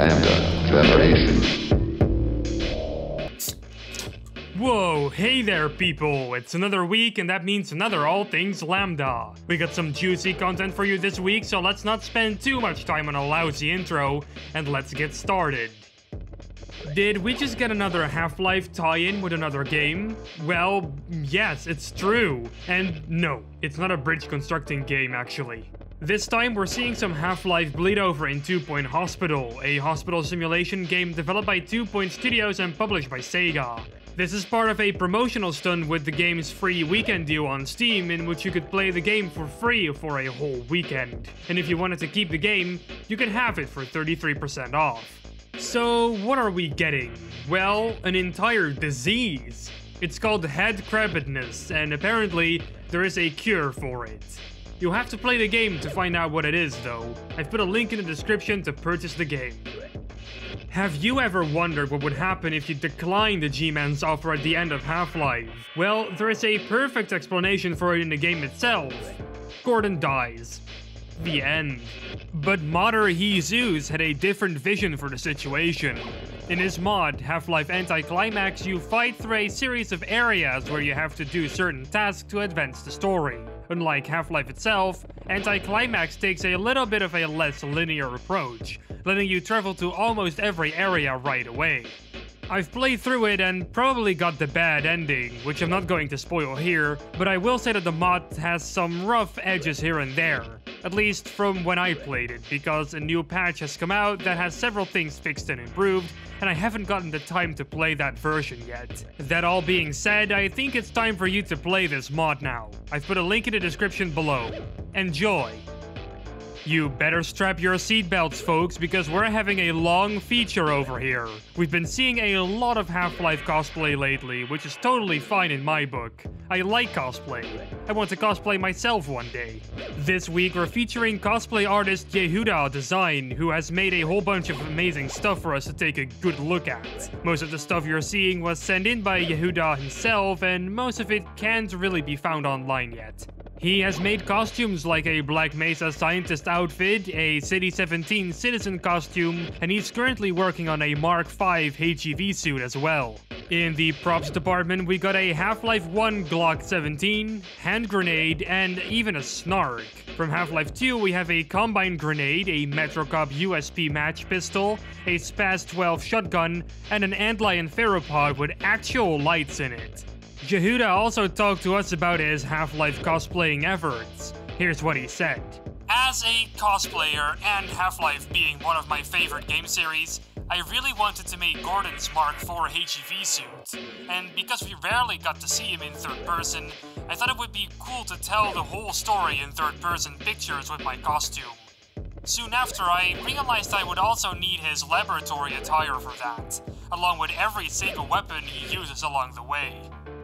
LambdaGeneration. Whoa, hey there people, it's another week and that means another all things Lambda. We got some juicy content for you this week, so let's not spend too much time on a lousy intro, and let's get started. Did we just get another Half-Life tie-in with another game? Well, yes, it's true. And no, it's not a bridge constructing game actually. This time we're seeing some Half-Life bleed over in 2 Point Hospital, a hospital simulation game developed by 2 Point Studios and published by Sega. This is part of a promotional stunt with the game's free weekend deal on Steam, in which you could play the game for free for a whole weekend. And if you wanted to keep the game, you could have it for 33% off. So what are we getting? Well, an entire disease. It's called head crabbedness, and apparently there is a cure for it. You'll have to play the game to find out what it is though. I've put a link in the description to purchase the game. Have you ever wondered what would happen if you declined the G-Man's offer at the end of Half-Life? Well, there is a perfect explanation for it in the game itself. Gordon dies. The end. But modder Jesus had a different vision for the situation. In his mod, Half-Life Anti-Climax, you fight through a series of areas where you have to do certain tasks to advance the story. Unlike Half-Life itself, Anti-Climax takes a little bit of a less linear approach, letting you travel to almost every area right away. I've played through it and probably got the bad ending, which I'm not going to spoil here, but I will say that the mod has some rough edges here and there. At least from when I played it, because a new patch has come out that has several things fixed and improved, and I haven't gotten the time to play that version yet. That all being said, I think it's time for you to play this mod now. I've put a link in the description below. Enjoy! You better strap your seatbelts, folks, because we're having a long feature over here. We've been seeing a lot of Half-Life cosplay lately, which is totally fine in my book. I like cosplay. I want to cosplay myself one day. This week we're featuring cosplay artist Yehuda Design, who has made a whole bunch of amazing stuff for us to take a good look at. Most of the stuff you're seeing was sent in by Yehuda himself, and most of it can't really be found online yet. He has made costumes like a Black Mesa scientist outfit, a City 17 citizen costume, and he's currently working on a Mark V HEV suit as well. In the props department, we got a Half-Life 1 Glock 17, hand grenade, and even a snark. From Half-Life 2, we have a Combine grenade, a Metrocop USP match pistol, a Spaz 12 shotgun, and an Antlion theropod with actual lights in it. Yehuda also talked to us about his Half-Life cosplaying efforts. Here's what he said. As a cosplayer, and Half-Life being one of my favorite game series, I really wanted to make Gordon's Mark IV HEV suit. And because we rarely got to see him in third person, I thought it would be cool to tell the whole story in third person pictures with my costume. Soon after, I realized I would also need his laboratory attire for that, along with every single weapon he uses along the way.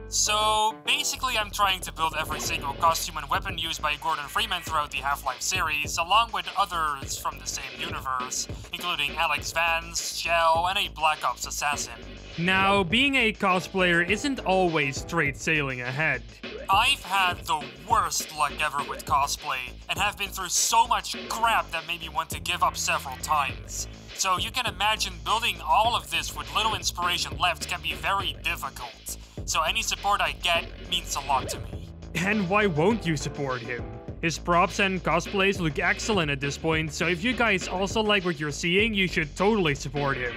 So basically I'm trying to build every single costume and weapon used by Gordon Freeman throughout the Half-Life series, along with others from the same universe, including Alex Vance, Shell, and a Black Ops assassin. Now, being a cosplayer isn't always straight sailing ahead. I've had the worst luck ever with cosplay, and have been through so much crap that made me want to give up several times. So you can imagine building all of this with little inspiration left can be very difficult. So any support I get means a lot to me. And why won't you support him? His props and cosplays look excellent at this point, so if you guys also like what you're seeing, you should totally support him.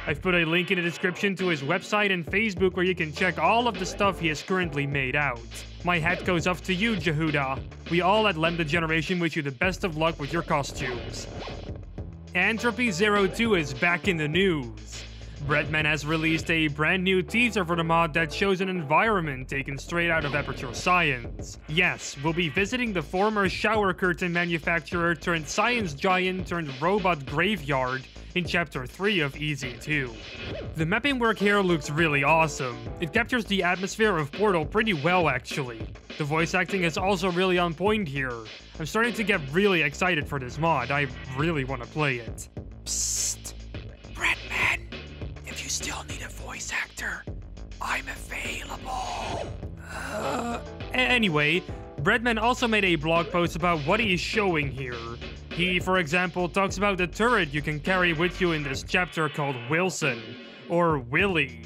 I've put a link in the description to his website and Facebook where you can check all of the stuff he has currently made out. My hat goes off to you, Yehuda. We all at LambdaGeneration wish you the best of luck with your costumes. Entropy 02 is back in the news. Breadman has released a brand new teaser for the mod that shows an environment taken straight out of Aperture Science. Yes, we'll be visiting the former shower curtain manufacturer turned science giant turned robot graveyard in Chapter 3 of EZ2. The mapping work here looks really awesome. It captures the atmosphere of Portal pretty well actually. The voice acting is also really on point here. I'm starting to get really excited for this mod. I really want to play it. Psst. Breadman. If you still need a voice actor, I'm available. Anyway, Breadman also made a blog post about what he is showing here. He, for example, talks about the turret you can carry with you in this chapter called Wilson, or Willy.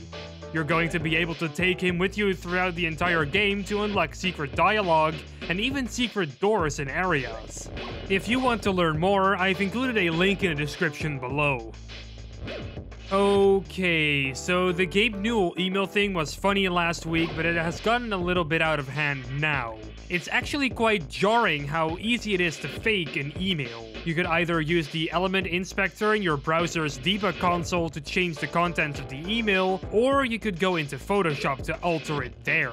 You're going to be able to take him with you throughout the entire game to unlock secret dialogue and even secret doors in areas. If you want to learn more, I've included a link in the description below. Okay, so the Gabe Newell email thing was funny last week, but it has gotten a little bit out of hand now. It's actually quite jarring how easy it is to fake an email. You could either use the element inspector in your browser's debug console to change the contents of the email, or you could go into Photoshop to alter it there.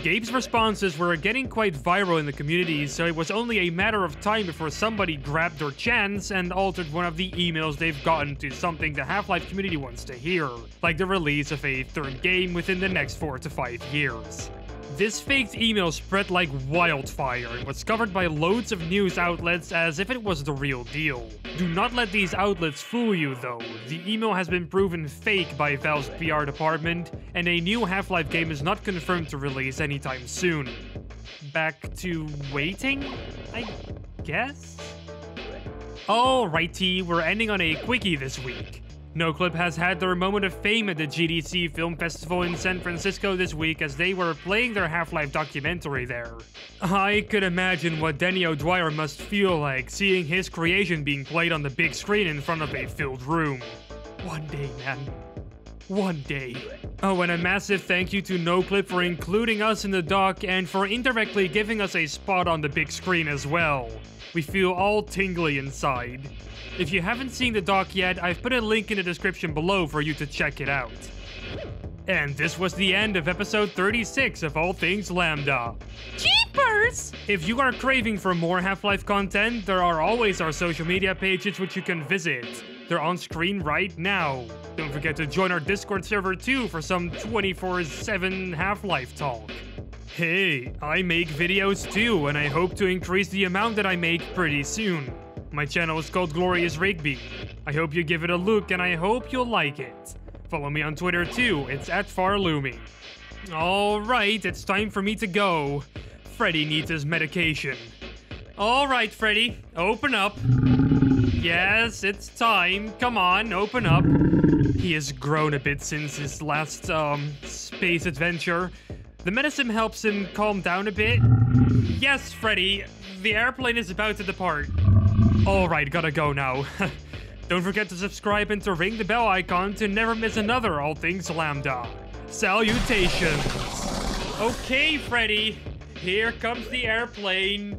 Gabe's responses were getting quite viral in the community, so it was only a matter of time before somebody grabbed their chance and altered one of the emails they've gotten to something the Half-Life community wants to hear, like the release of a third game within the next 4 to 5 years. This faked email spread like wildfire and was covered by loads of news outlets as if it was the real deal. Do not let these outlets fool you though. The email has been proven fake by Valve's PR department, and a new Half-Life game is not confirmed to release anytime soon. Back to waiting, I guess? Alrighty, we're ending on a quickie this week. NoClip has had their moment of fame at the GDC Film Festival in San Francisco this week as they were playing their Half-Life documentary there. I could imagine what Danny O'Dwyer must feel like seeing his creation being played on the big screen in front of a filled room. One day, man. One day. Oh, and a massive thank you to NoClip for including us in the doc and for indirectly giving us a spot on the big screen as well. We feel all tingly inside. If you haven't seen the doc yet, I've put a link in the description below for you to check it out. And this was the end of episode 36 of All Things Lambda. Jeepers! If you are craving for more Half-Life content, there are always our social media pages which you can visit. They're on screen right now. Don't forget to join our Discord server too for some 24/7 Half-Life talk. Hey, I make videos too, and I hope to increase the amount that I make pretty soon. My channel is called Glorious Rigby. I hope you give it a look and I hope you'll like it. Follow me on Twitter too, it's @FarLoomy. Alright, it's time for me to go. Freddy needs his medication. Alright, Freddy, open up. Yes, it's time. Come on, open up. He has grown a bit since his last, space adventure. The medicine helps him calm down a bit. Yes, Freddy, the airplane is about to depart. Alright, gotta go now. Don't forget to subscribe and to ring the bell icon to never miss another All Things Lambda. Salutations! Okay, Freddy, here comes the airplane.